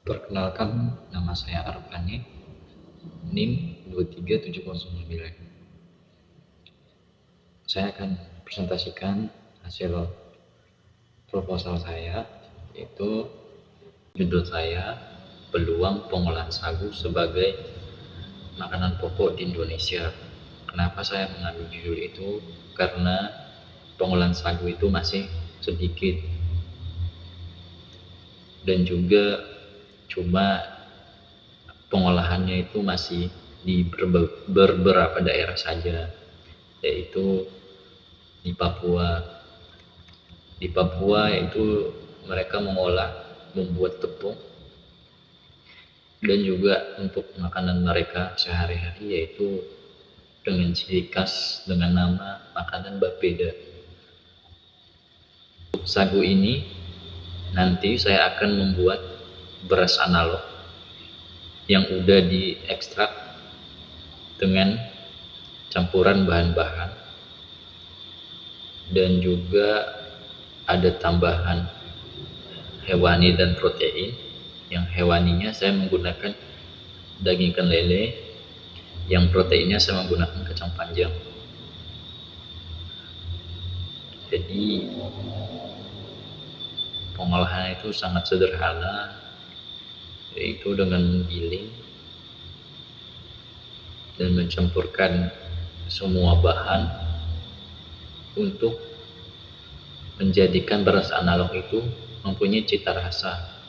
Perkenalkan, nama saya Arfani, NIM 23709. Saya akan presentasikan hasil proposal saya, yaitu judul saya Peluang Pengolahan Sagu sebagai Makanan Pokok di Indonesia. Kenapa saya mengambil judul itu? Karena pengolahan sagu itu masih sedikit dan juga cuma pengolahannya itu masih di beberapa daerah saja, yaitu di Papua. Di Papua itu mereka membuat tepung, dan juga untuk makanan mereka sehari-hari yaitu dengan ciri khas dengan nama makanan bapeda. Untuk sagu ini nanti saya akan membuat beras analog yang udah diekstrak dengan campuran bahan-bahan, dan juga ada tambahan hewani dan protein. Yang hewaninya saya menggunakan daging ikan lele, yang proteinnya saya menggunakan kacang panjang. Jadi pengolahan itu sangat sederhana, yaitu dengan menggiling dan mencampurkan semua bahan untuk menjadikan beras analog itu mempunyai cita rasa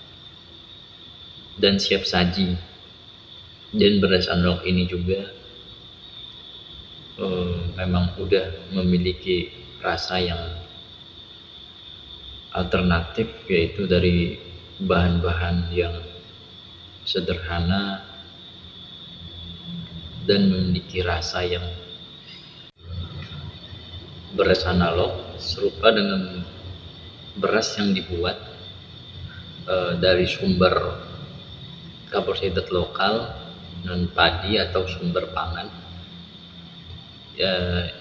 dan siap saji. Dan beras analog ini juga memang udah memiliki rasa yang alternatif, yaitu dari bahan-bahan yang sederhana dan memiliki rasa yang beras analog serupa dengan beras yang dibuat dari sumber karbohidrat lokal non padi atau sumber pangan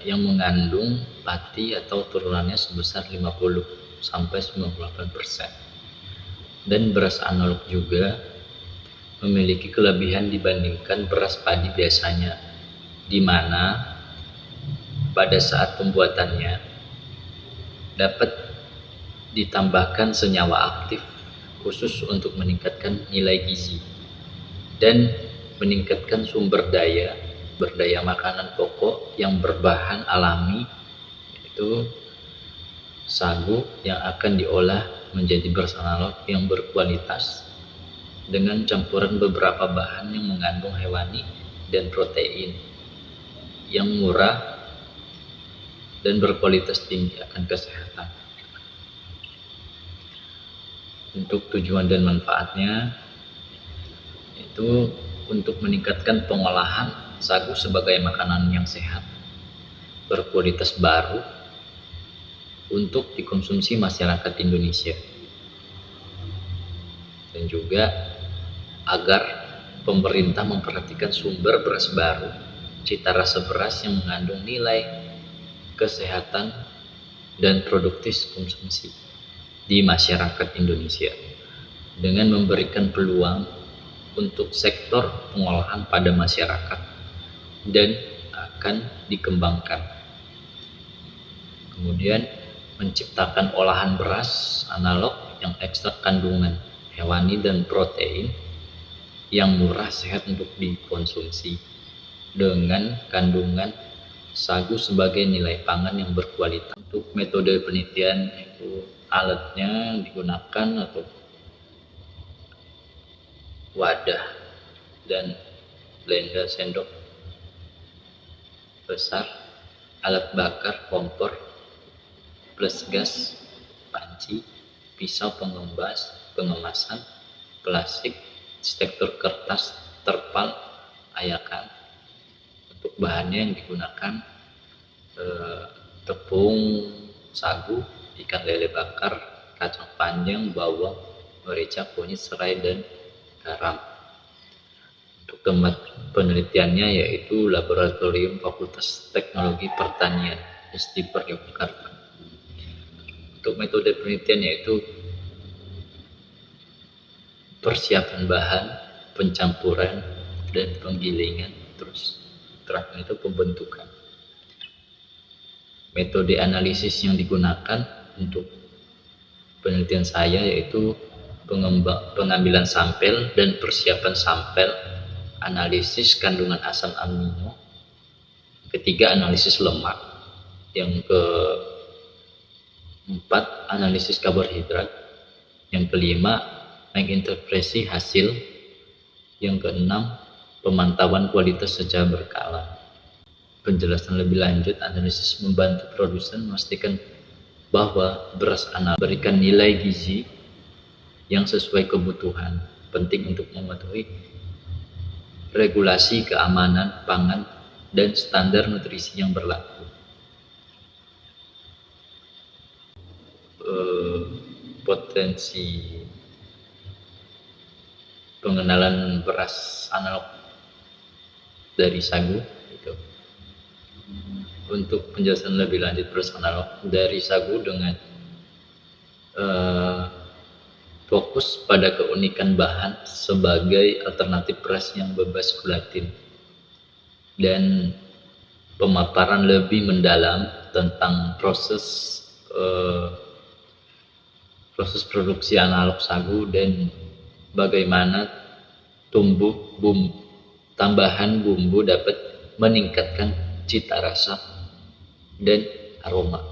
yang mengandung pati atau turunannya sebesar 50-98%. Dan beras analog juga memiliki kelebihan dibandingkan beras padi biasanya, di mana pada saat pembuatannya dapat ditambahkan senyawa aktif khusus untuk meningkatkan nilai gizi dan meningkatkan sumber daya makanan pokok yang berbahan alami, yaitu sagu yang akan diolah menjadi beras analog yang berkualitas dengan campuran beberapa bahan yang mengandung hewani dan protein, yang murah dan berkualitas tinggi akan kesehatan. Untuk tujuan dan manfaatnya itu untuk meningkatkan pengolahan sagu sebagai makanan yang sehat, berkualitas baru untuk dikonsumsi masyarakat Indonesia, dan juga agar pemerintah memperhatikan sumber beras baru, cita rasa beras yang mengandung nilai kesehatan dan produktif konsumsi di masyarakat Indonesia, dengan memberikan peluang untuk sektor pengolahan pada masyarakat dan akan dikembangkan. Kemudian menciptakan olahan beras analog yang ekstrak kandungan hewani dan protein yang murah, sehat untuk dikonsumsi, dengan kandungan sagu sebagai nilai pangan yang berkualitas. Untuk metode penelitian itu alatnya digunakan atau wadah dan blender sendok besar, alat bakar kompor plus gas, panci, pisau pengemasan, plastik, stektur kertas, terpal, ayakan. Untuk bahannya yang digunakan tepung sagu, ikan lele bakar, kacang panjang, bawang, merica, kunyit, serai, dan garam. Untuk tempat penelitiannya yaitu Laboratorium Fakultas Teknologi Pertanian Estiper Yogyakarta. Untuk metode penelitian yaitu persiapan bahan, pencampuran, dan penggilingan, terus terakhir itu pembentukan. Metode analisis yang digunakan untuk penelitian saya yaitu pengambilan sampel dan persiapan sampel, analisis kandungan asam amino, ketiga analisis lemak, yang keempat analisis karbohidrat, yang kelima menginterpretasi hasil, yang keenam pemantauan kualitas secara berkala. Penjelasan lebih lanjut, analisis membantu produsen memastikan bahwa beras analog memberikan nilai gizi yang sesuai kebutuhan, penting untuk mematuhi regulasi keamanan pangan dan standar nutrisi yang berlaku. Potensi pengenalan beras analog dari sagu itu. Untuk penjelasan lebih lanjut beras analog dari sagu dengan fokus pada keunikan bahan sebagai alternatif beras yang bebas gelatin dan pemaparan lebih mendalam tentang proses produksi analog sagu dan bagaimana tambahan bumbu dapat meningkatkan cita rasa dan aroma.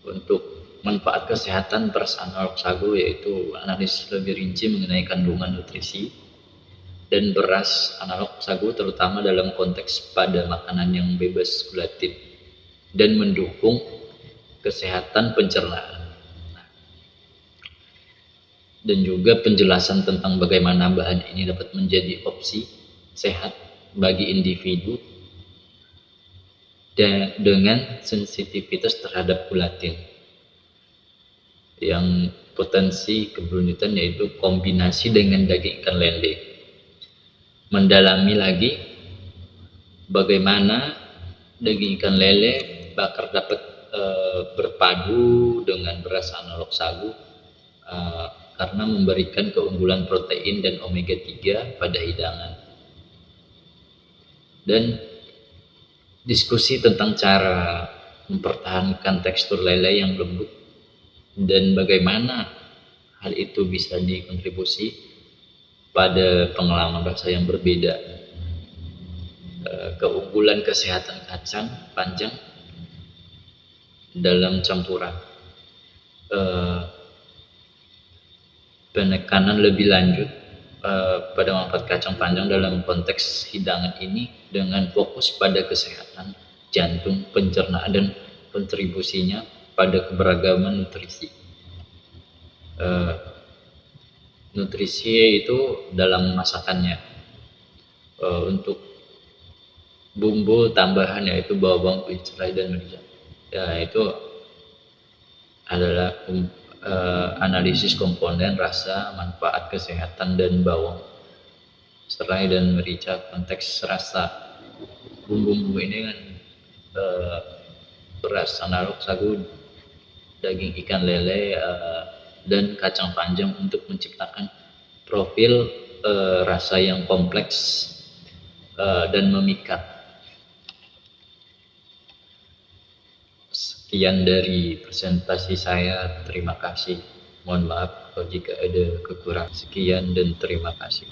Untuk manfaat kesehatan beras analog sagu yaitu analisis lebih rinci mengenai kandungan nutrisi dan beras analog sagu terutama dalam konteks pada makanan yang bebas gelatin dan mendukung kesehatan pencernaan. Dan juga penjelasan tentang bagaimana bahan ini dapat menjadi opsi sehat bagi individu dengan sensitivitas terhadap gelatin, yang potensi keberuntungan yaitu kombinasi dengan daging ikan lele. Mendalami lagi bagaimana daging ikan lele bakar dapat berpadu dengan beras analog sagu karena memberikan keunggulan protein dan omega 3 pada hidangan. Dan diskusi tentang cara mempertahankan tekstur lele yang lembut dan bagaimana hal itu bisa dikontribusi pada pengalaman rasa yang berbeda. Keunggulan kesehatan kacang panjang dalam campuran, penekanan lebih lanjut pada manfaat kacang panjang dalam konteks hidangan ini dengan fokus pada kesehatan jantung, pencernaan, dan kontribusinya pada keberagaman nutrisi. Nutrisi itu dalam masakannya, untuk bumbu tambahan yaitu bawang putih, serai, dan merica. Ya, itu adalah analisis komponen rasa, manfaat kesehatan, dan bawang, serai, dan merica. Konteks rasa, bumbu-bumbu ini kan beras analog sagu, daging ikan lele, dan kacang panjang untuk menciptakan profil rasa yang kompleks dan memikat. Sekian dari presentasi saya, terima kasih. Mohon maaf jika ada kekurangan. Sekian dan terima kasih.